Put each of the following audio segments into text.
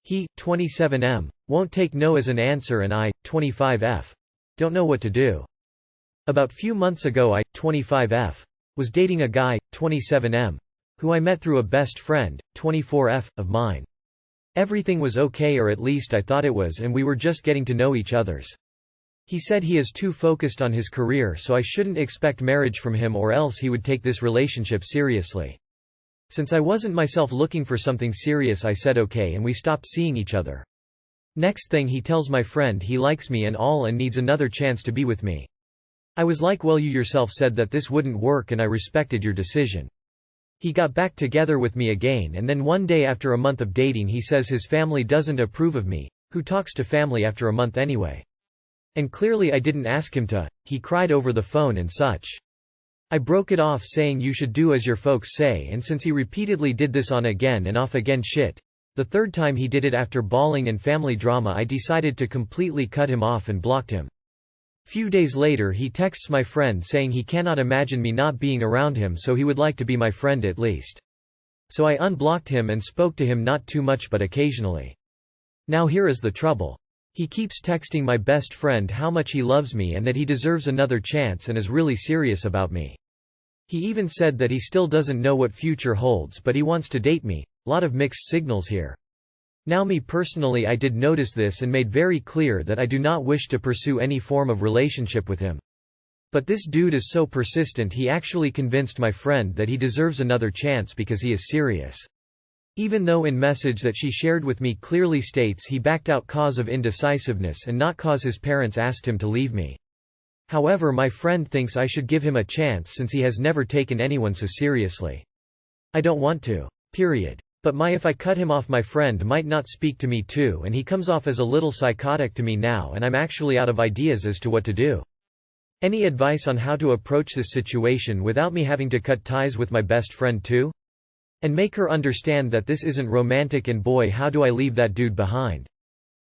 He, 27M, won't take no as an answer, and I, 25F, don't know what to do. About few months ago I, 25F, was dating a guy, 27M, who I met through a best friend, 24F, of mine. Everything was okay, or at least I thought it was, and we were just getting to know each others. He said he is too focused on his career, so I shouldn't expect marriage from him, or else he would take this relationship seriously. Since I wasn't myself looking for something serious, I said okay, and we stopped seeing each other. Next thing, he tells my friend he likes me and all and needs another chance to be with me. I was like, well, you yourself said that this wouldn't work and I respected your decision. He got back together with me again, and then one day after a month of dating he says his family doesn't approve of me, who talks to family after a month anyway. And clearly I didn't ask him to, he cried over the phone and such. I broke it off saying you should do as your folks say, and since he repeatedly did this on again and off again shit, the third time he did it after bawling and family drama, I decided to completely cut him off and blocked him. Few days later he texts my friend saying he cannot imagine me not being around him, so he would like to be my friend at least. So I unblocked him and spoke to him not too much but occasionally. Now here is the trouble. He keeps texting my best friend how much he loves me and that he deserves another chance and is really serious about me. He even said that he still doesn't know what future holds, but he wants to date me. Lot of mixed signals here. Now me personally, I did notice this and made very clear that I do not wish to pursue any form of relationship with him. But this dude is so persistent, he actually convinced my friend that he deserves another chance because he is serious. Even though in message that she shared with me clearly states he backed out cause of indecisiveness and not cause his parents asked him to leave me. However, my friend thinks I should give him a chance since he has never taken anyone so seriously. I don't want to. Period. But if I cut him off, my friend might not speak to me too, and he comes off as a little psychotic to me now, and I'm actually out of ideas as to what to do. Any advice on how to approach this situation without me having to cut ties with my best friend too? And make her understand that this isn't romantic, and boy, how do I leave that dude behind?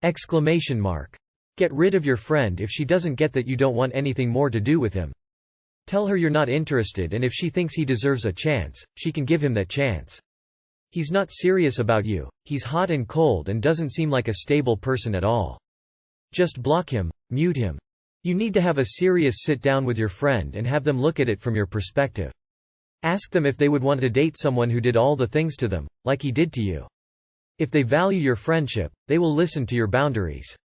Exclamation mark. Get rid of your friend if she doesn't get that you don't want anything more to do with him. Tell her you're not interested, and if she thinks he deserves a chance, she can give him that chance. He's not serious about you, he's hot and cold and doesn't seem like a stable person at all. Just block him, mute him. You need to have a serious sit down with your friend and have them look at it from your perspective. Ask them if they would want to date someone who did all the things to them, like he did to you. If they value your friendship, they will listen to your boundaries.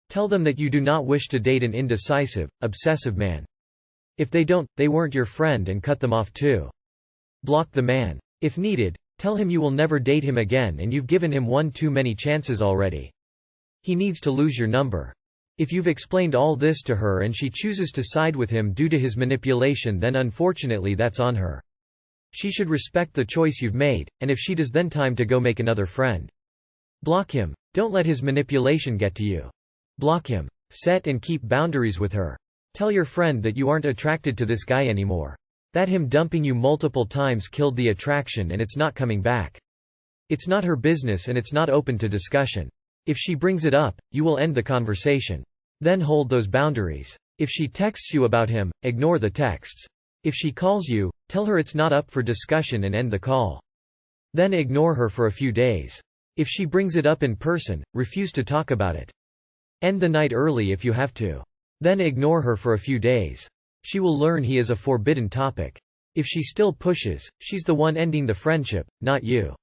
Tell them that you do not wish to date an indecisive, obsessive man. If they don't, they weren't your friend, and cut them off too. Block the man. If needed, tell him you will never date him again and you've given him one too many chances already. He needs to lose your number. If you've explained all this to her and she chooses to side with him due to his manipulation, then unfortunately that's on her. She should respect the choice you've made, and if she does, then time to go make another friend. Block him. Don't let his manipulation get to you. Block him. Set and keep boundaries with her. Tell your friend that you aren't attracted to this guy anymore. That him dumping you multiple times killed the attraction and it's not coming back. It's not her business and it's not open to discussion. If she brings it up, you will end the conversation. Then hold those boundaries. If she texts you about him, ignore the texts. If she calls you, tell her it's not up for discussion and end the call. Then ignore her for a few days. If she brings it up in person, refuse to talk about it. End the night early if you have to. Then ignore her for a few days. She will learn he is a forbidden topic. If she still pushes, she's the one ending the friendship, not you.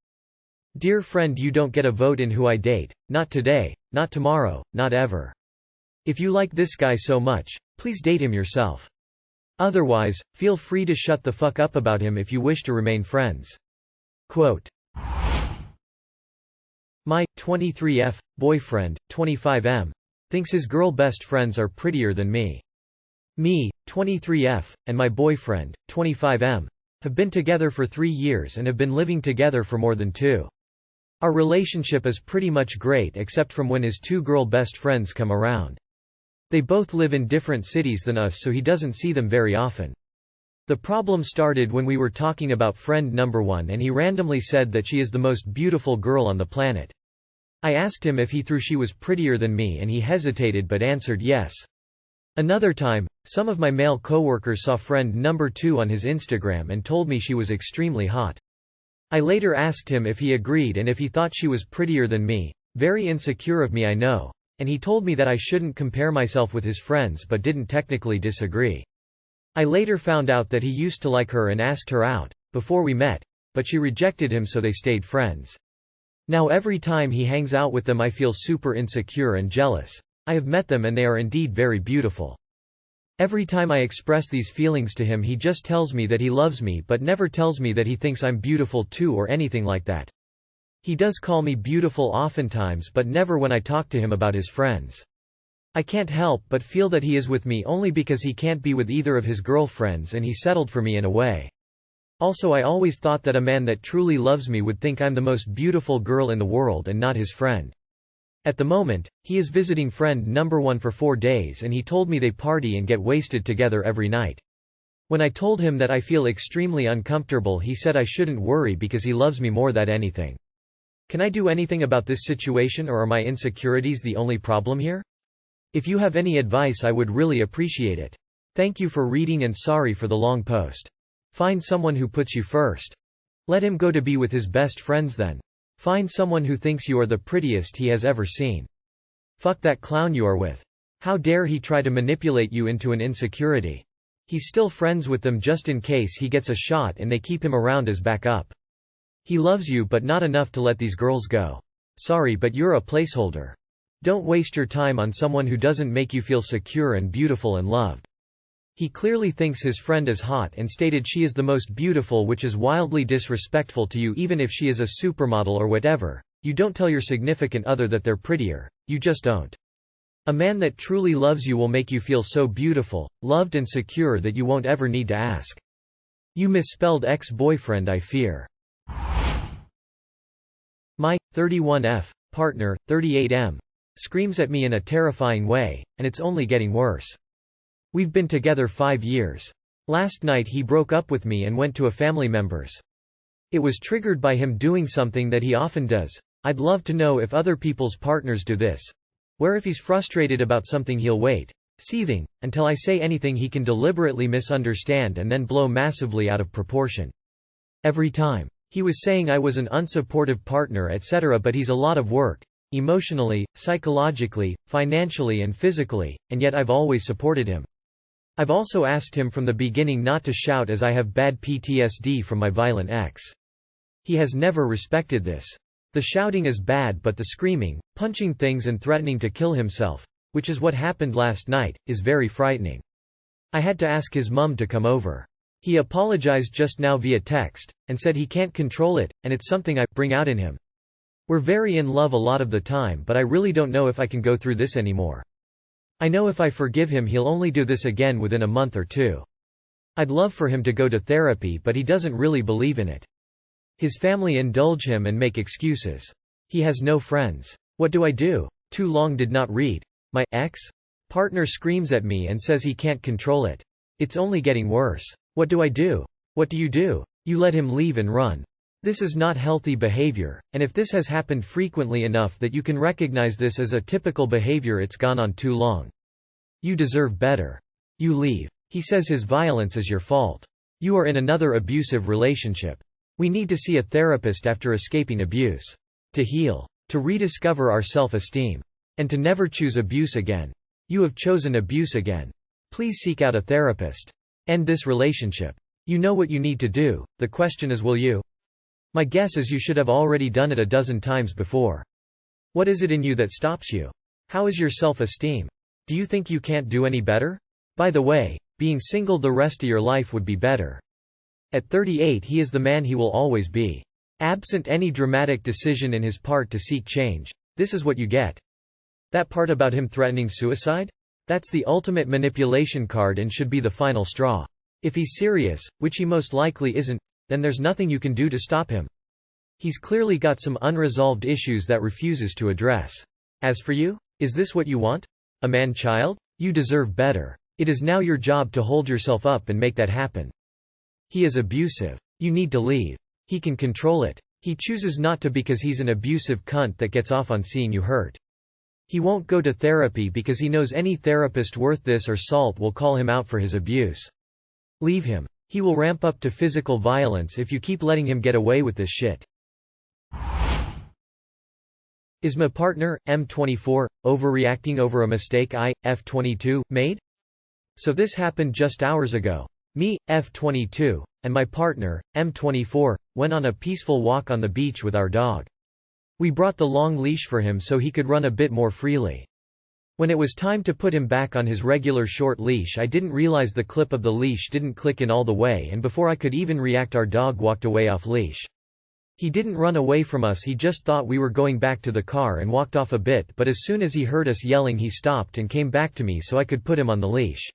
Dear friend, you don't get a vote in who I date. Not today, not tomorrow, not ever. If you like this guy so much, please date him yourself. Otherwise, feel free to shut the fuck up about him if you wish to remain friends. Quote. My 23F boyfriend, 25M, thinks his girl best friends are prettier than me. Me, 23F, and my boyfriend, 25M, have been together for 3 years and have been living together for more than 2. Our relationship is pretty much great except from when his 2 girl best friends come around. They both live in different cities than us, so he doesn't see them very often. The problem started when we were talking about friend number 1 and he randomly said that she is the most beautiful girl on the planet. I asked him if he thought she was prettier than me and he hesitated but answered yes. Another time, some of my male coworkers saw friend number 2 on his Instagram and told me she was extremely hot. I later asked him if he agreed and if he thought she was prettier than me, Very insecure of me, I know. And he told me that I shouldn't compare myself with his friends but didn't technically disagree. I later found out that he used to like her and asked her out, before we met, but she rejected him so they stayed friends. Now every time he hangs out with them I feel super insecure and jealous. I have met them and they are indeed very beautiful. Every time I express these feelings to him he just tells me that he loves me but never tells me that he thinks I'm beautiful too or anything like that. He does call me beautiful oftentimes but never when I talk to him about his friends. I can't help but feel that he is with me only because he can't be with either of his girlfriends and he settled for me in a way. Also, I always thought that a man that truly loves me would think I'm the most beautiful girl in the world and not his friend. At the moment, he is visiting friend number 1 for 4 days and he told me they party and get wasted together every night. When I told him that I feel extremely uncomfortable he said I shouldn't worry because he loves me more than anything. Can I do anything about this situation or are my insecurities the only problem here? If you have any advice I would really appreciate it. Thank you for reading and sorry for the long post. Find someone who puts you first. Let him go to be with his best friends then. Find someone who thinks you are the prettiest he has ever seen. Fuck that clown you are with. How dare he try to manipulate you into an insecurity. He's still friends with them just in case he gets a shot and they keep him around as backup. He loves you but not enough to let these girls go. Sorry but you're a placeholder. Don't waste your time on someone who doesn't make you feel secure and beautiful and loved. He clearly thinks his friend is hot and stated she is the most beautiful, which is wildly disrespectful to you. Even if she is a supermodel or whatever, you don't tell your significant other that they're prettier. You just don't. A man that truly loves you will make you feel so beautiful, loved and secure that you won't ever need to ask. You misspelled ex-boyfriend, I fear. My 31F partner, 38M, screams at me in a terrifying way, and it's only getting worse. We've been together 5 years. Last night he broke up with me and went to a family member's. It was triggered by him doing something that he often does. I'd love to know if other people's partners do this. Where if he's frustrated about something he'll wait, seething, until I say anything he can deliberately misunderstand and then blow massively out of proportion. Every time. He was saying I was an unsupportive partner etc. but he's a lot of work. Emotionally, psychologically, financially and physically, and yet I've always supported him. I've also asked him from the beginning not to shout as I have bad PTSD from my violent ex. He has never respected this. The shouting is bad but the screaming, punching things and threatening to kill himself, which is what happened last night, is very frightening. I had to ask his mum to come over. He apologized just now via text, and said he can't control it, and it's something I bring out in him. We're very in love a lot of the time but I really don't know if I can go through this anymore. I know if I forgive him he'll only do this again within a month or 2. I'd love for him to go to therapy but he doesn't really believe in it. His family indulge him and make excuses. He has no friends. What do I do? Too long did not read. My ex-partner screams at me and says he can't control it. It's only getting worse. What do I do? What do? You let him leave and run. This is not healthy behavior, and if this has happened frequently enough that you can recognize this as a typical behavior it's gone on too long. You deserve better. You leave. He says his violence is your fault. You are in another abusive relationship. We need to see a therapist after escaping abuse. To heal. To rediscover our self-esteem. And to never choose abuse again. You have chosen abuse again. Please seek out a therapist. End this relationship. You know what you need to do, the question is will you? My guess is you should have already done it a dozen times before. What is it in you that stops you? How is your self-esteem? Do you think you can't do any better? By the way, being single the rest of your life would be better. At 38 he is the man he will always be. Absent any dramatic decision in his part to seek change, this is what you get. That part about him threatening suicide? That's the ultimate manipulation card and should be the final straw. If he's serious, which he most likely isn't, then there's nothing you can do to stop him. He's clearly got some unresolved issues that refuses to address. As for you, is this what you want? A man-child? You deserve better. It is now your job to hold yourself up and make that happen. He is abusive. You need to leave. He can control it. He chooses not to because he's an abusive cunt that gets off on seeing you hurt. He won't go to therapy because he knows any therapist worth this or salt will call him out for his abuse. Leave him. He will ramp up to physical violence if you keep letting him get away with this shit. Is my partner, M24, overreacting over a mistake I, F22, made? So this happened just hours ago. Me, F22, and my partner, M24, went on a peaceful walk on the beach with our dog. We brought the long leash for him so he could run a bit more freely. When it was time to put him back on his regular short leash, I didn't realize the clip of the leash didn't click in all the way, and before I could even react, our dog walked away off leash. He didn't run away from us, he just thought we were going back to the car and walked off a bit, but as soon as he heard us yelling he stopped and came back to me so I could put him on the leash.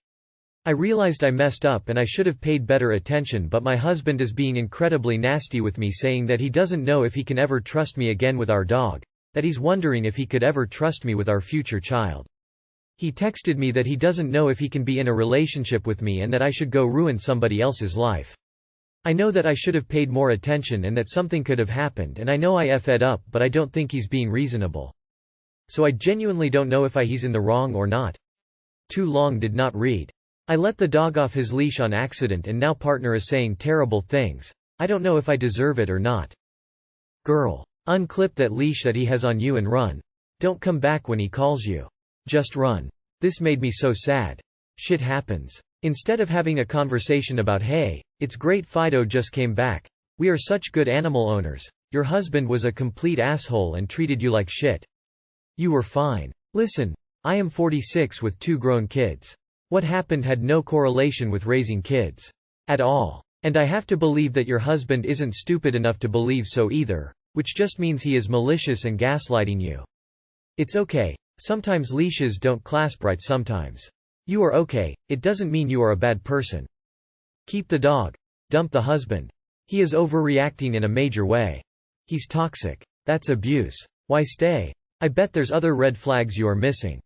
I realized I messed up and I should have paid better attention, but my husband is being incredibly nasty with me, saying that he doesn't know if he can ever trust me again with our dog, that he's wondering if he could ever trust me with our future child. He texted me that he doesn't know if he can be in a relationship with me and that I should go ruin somebody else's life. I know that I should have paid more attention and that something could have happened, and I know I f'd up, but I don't think he's being reasonable. So I genuinely don't know if he's in the wrong or not. Too long did not read. I let the dog off his leash on accident and now partner is saying terrible things. I don't know if I deserve it or not. Girl. Unclip that leash that he has on you and run. Don't come back when he calls you. Just run. This made me so sad. Shit happens. Instead of having a conversation about, hey, it's great Fido just came back. We are such good animal owners. Your husband was a complete asshole and treated you like shit. You were fine. Listen, I am 46 with 2 grown kids. What happened had no correlation with raising kids. At all. And I have to believe that your husband isn't stupid enough to believe so either, which just means he is malicious and gaslighting you. It's okay. Sometimes leashes don't clasp right sometimes. You are okay, it doesn't mean you are a bad person. Keep the dog. Dump the husband. He is overreacting in a major way. He's toxic. That's abuse. Why stay? I bet there's other red flags you are missing.